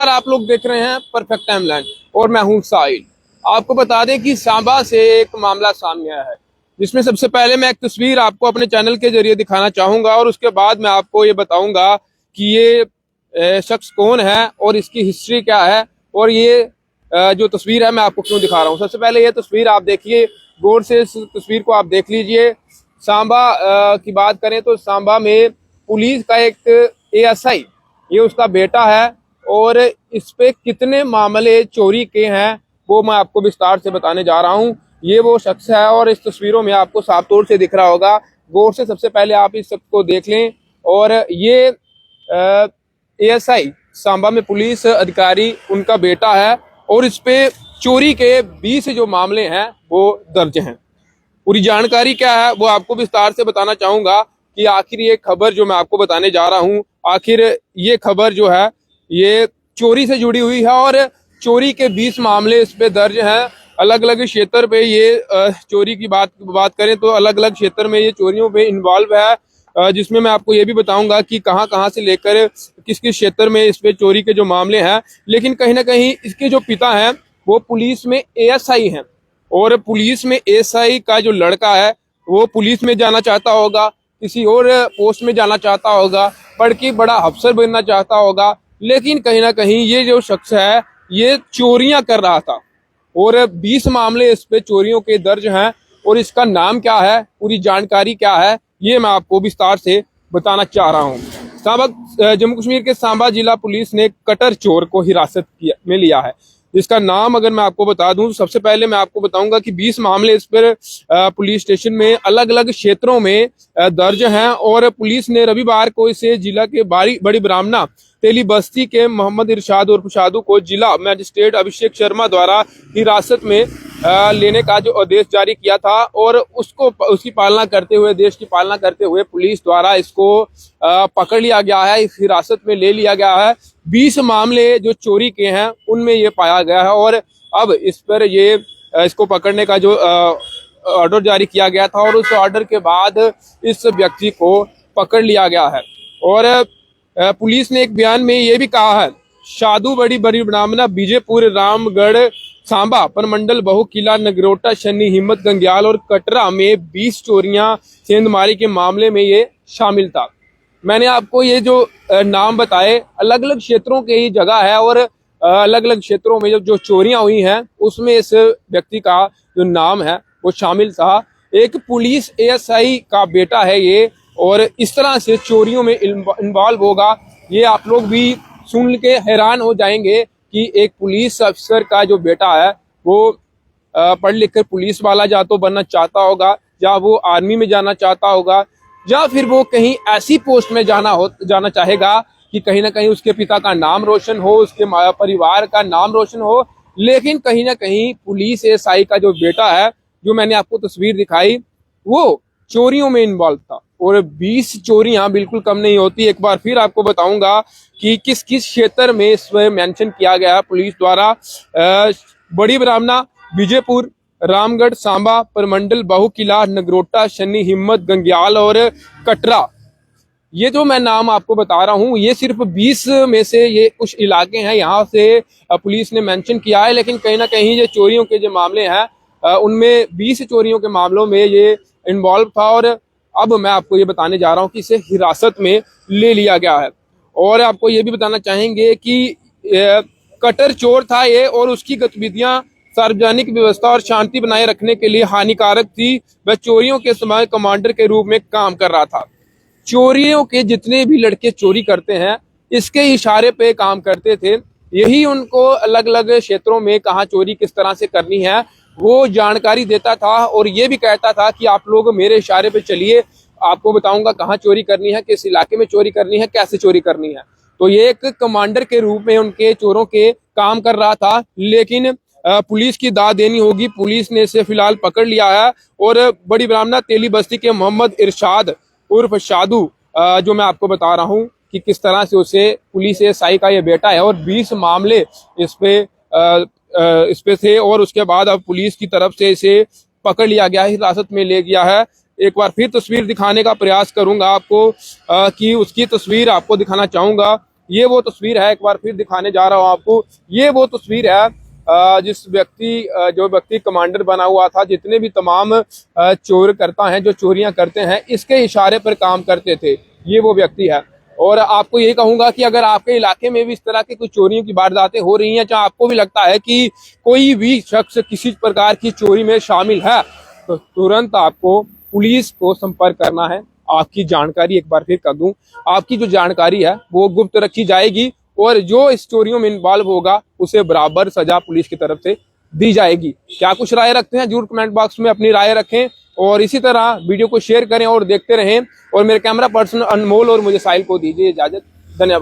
नमस्कार, आप लोग देख रहे हैं परफेक्ट टाइमलैंड और मैं हूं साहिल। आपको बता दें कि सांबा से एक मामला सामने आया है, जिसमें सबसे पहले मैं एक तस्वीर आपको अपने चैनल के जरिए दिखाना चाहूंगा और उसके बाद मैं आपको ये बताऊंगा कि ये शख्स कौन है और इसकी हिस्ट्री क्या है और ये जो तस्वीर है मैं आपको क्यों दिखा रहा हूँ। सबसे पहले ये तस्वीर आप देखिए, गौर से इस तस्वीर को आप देख लीजिए। सांबा की बात करें तो सांबा में पुलिस का एक ASI, ये उसका बेटा है और इस पे कितने मामले चोरी के हैं वो मैं आपको विस्तार से बताने जा रहा हूँ। ये वो शख्स है और इस तस्वीरों में आपको साफ तौर से दिख रहा होगा। गौर से सबसे पहले आप इस शख्स को देख लें और ये ASI सांबा में पुलिस अधिकारी उनका बेटा है और इस पे चोरी के 20 जो मामले हैं वो दर्ज हैं। पूरी जानकारी क्या है वो आपको विस्तार से बताना चाहूंगा कि आखिर ये खबर जो मैं आपको बताने जा रहा हूँ, आखिर ये खबर जो है ये चोरी से जुड़ी हुई है और चोरी के 20 मामले इस पे दर्ज हैं। अलग अलग क्षेत्र पे ये चोरी की बात करें तो अलग अलग क्षेत्र में ये चोरियों पे इन्वॉल्व है, जिसमें मैं आपको ये भी बताऊंगा कि कहां कहां से लेकर किस किस क्षेत्र में इस पे चोरी के जो मामले हैं। लेकिन कहीं ना कहीं इसके जो पिता हैं वो पुलिस में ASI हैं और पुलिस में ASI का जो लड़का है वो पुलिस में जाना चाहता होगा, किसी और पोस्ट में जाना चाहता होगा, पढ़ के बड़ा अफसर बनना चाहता होगा। लेकिन कहीं ना कहीं ये जो शख्स है ये चोरियां कर रहा था और 20 मामले इस पे चोरियों के दर्ज हैं और इसका नाम क्या है, पूरी जानकारी क्या है, ये मैं आपको विस्तार से बताना चाह रहा हूँ। जम्मू कश्मीर के सांबा जिला पुलिस ने कटर चोर को हिरासत में लिया है, जिसका नाम अगर मैं आपको बता दूं तो सबसे पहले मैं आपको बताऊंगा कि 20 मामले इस पर पुलिस स्टेशन में अलग अलग क्षेत्रों में दर्ज हैं और पुलिस ने रविवार को इसे जिला के बड़ी ब्राह्मणा तेली बस्ती के मोहम्मद इरशाद और शादू को जिला मजिस्ट्रेट अभिषेक शर्मा द्वारा हिरासत में लेने का जो आदेश जारी किया था और उसकी पालना करते हुए, देश की पालना करते हुए पुलिस द्वारा इसको पकड़ लिया गया है, इस हिरासत में ले लिया गया है। 20 मामले जो चोरी के हैं उनमें ये पाया गया है और अब इस पर इसको पकड़ने का जो ऑर्डर जारी किया गया था और उस ऑर्डर के बाद इस व्यक्ति को पकड़ लिया गया है। और पुलिस ने एक बयान में ये भी कहा है, शादू बड़ी ब्राह्मणा बीजेपुर रामगढ़ सांबा परमंडल बहु किला नगरोटा शनि हिम्मत गंग्याल और कटरा में 20 चोरियां सेंधमारी के मामले में ये शामिल था। मैंने आपको ये जो नाम बताए अलग अलग क्षेत्रों के ही जगह है और अलग अलग क्षेत्रों में जो चोरियां हुई हैं उसमें इस व्यक्ति का जो नाम है वो शामिल था। एक पुलिस ASI का बेटा है ये और इस तरह से चोरियों में इन्वॉल्व होगा, ये आप लोग भी सुन के हैरान हो जाएंगे कि एक पुलिस अफसर का जो बेटा है वो पढ़ लिख कर पुलिस वाला या तो बनना चाहता होगा या वो आर्मी में जाना चाहता होगा या फिर वो कहीं ऐसी पोस्ट में जाना चाहेगा कि कहीं ना कहीं उसके पिता का नाम रोशन हो, उसके परिवार का नाम रोशन हो। लेकिन कहीं ना कहीं पुलिस ASI का जो बेटा है, जो मैंने आपको तस्वीर दिखाई, वो चोरियों में इन्वॉल्व था और 20 चोरियां बिल्कुल कम नहीं होती। एक बार फिर आपको बताऊंगा कि किस किस क्षेत्र में इसमें मेंशन किया गया है पुलिस द्वारा। बड़ी ब्राह्मणा बीजेपुर रामगढ़ सांबा परमंडल बहु किला नगरोटा शनि हिम्मत गंग्याल और कटरा, ये जो मैं नाम आपको बता रहा हूँ ये सिर्फ 20 में से ये कुछ इलाके हैं, यहाँ से पुलिस ने मेंशन किया है। लेकिन कहीं ना कहीं ये चोरियों के जो मामले हैं उनमें 20 चोरियों के मामलों में ये इन्वॉल्व था और अब मैं आपको ये बताने जा रहा हूँ कि इसे हिरासत में ले लिया गया है। और आपको ये भी बताना चाहेंगे कि कटर चोर था ये और उसकी गतिविधियां सार्वजनिक व्यवस्था और शांति बनाए रखने के लिए हानिकारक थी। वह चोरियों के समय कमांडर के रूप में काम कर रहा था। चोरियों के जितने भी लड़के चोरी करते हैं इसके इशारे पे काम करते थे, यही उनको अलग अलग क्षेत्रों में कहाँ चोरी किस तरह से करनी है वो जानकारी देता था और ये भी कहता था कि आप लोग मेरे इशारे पे चलिए, आपको बताऊंगा कहाँ चोरी करनी है, किस इलाके में चोरी करनी है, कैसे चोरी करनी है। तो ये एक कमांडर के रूप में उनके चोरों के काम कर रहा था। लेकिन पुलिस की दाद देनी होगी, पुलिस ने इसे फिलहाल पकड़ लिया है और बड़ी ब्राह्मणा तेली बस्ती के मोहम्मद इरशाद उर्फ शादू, जो मैं आपको बता रहा हूँ कि किस तरह से उसे पुलिस ASI का ये बेटा है और 20 मामले इस पे थे और उसके बाद अब पुलिस की तरफ से इसे पकड़ लिया गया है, हिरासत में ले गया है। एक बार फिर तस्वीर दिखाने का प्रयास करूंगा आपको कि उसकी तस्वीर आपको दिखाना चाहूंगा। ये वो तस्वीर है, एक बार फिर दिखाने जा रहा हूँ आपको। ये वो तस्वीर है जिस जो व्यक्ति कमांडर बना हुआ था, जितने भी तमाम चोर करता है, जो चोरियां करते हैं, इसके इशारे पर काम करते थे, ये वो व्यक्ति है। और आपको यही कहूंगा कि अगर आपके इलाके में भी इस तरह की कुछ चोरियों की वारदातें हो रही हैं, चाहे आपको भी लगता है कि कोई भी शख्स किसी प्रकार की चोरी में शामिल है, तो तुरंत आपको पुलिस को संपर्क करना है। आपकी जानकारी एक बार फिर कर दूं, आपकी जो जानकारी है वो गुप्त रखी जाएगी और जो इस चोरियों में इन्वॉल्व होगा उसे बराबर सजा पुलिस की तरफ से दी जाएगी। क्या कुछ राय रखते हैं, जरूर कमेंट बॉक्स में अपनी राय रखें और इसी तरह वीडियो को शेयर करें और देखते रहें। और मेरे कैमरा पर्सन अनमोल और मुझे साहिल को दीजिए इजाजत। धन्यवाद।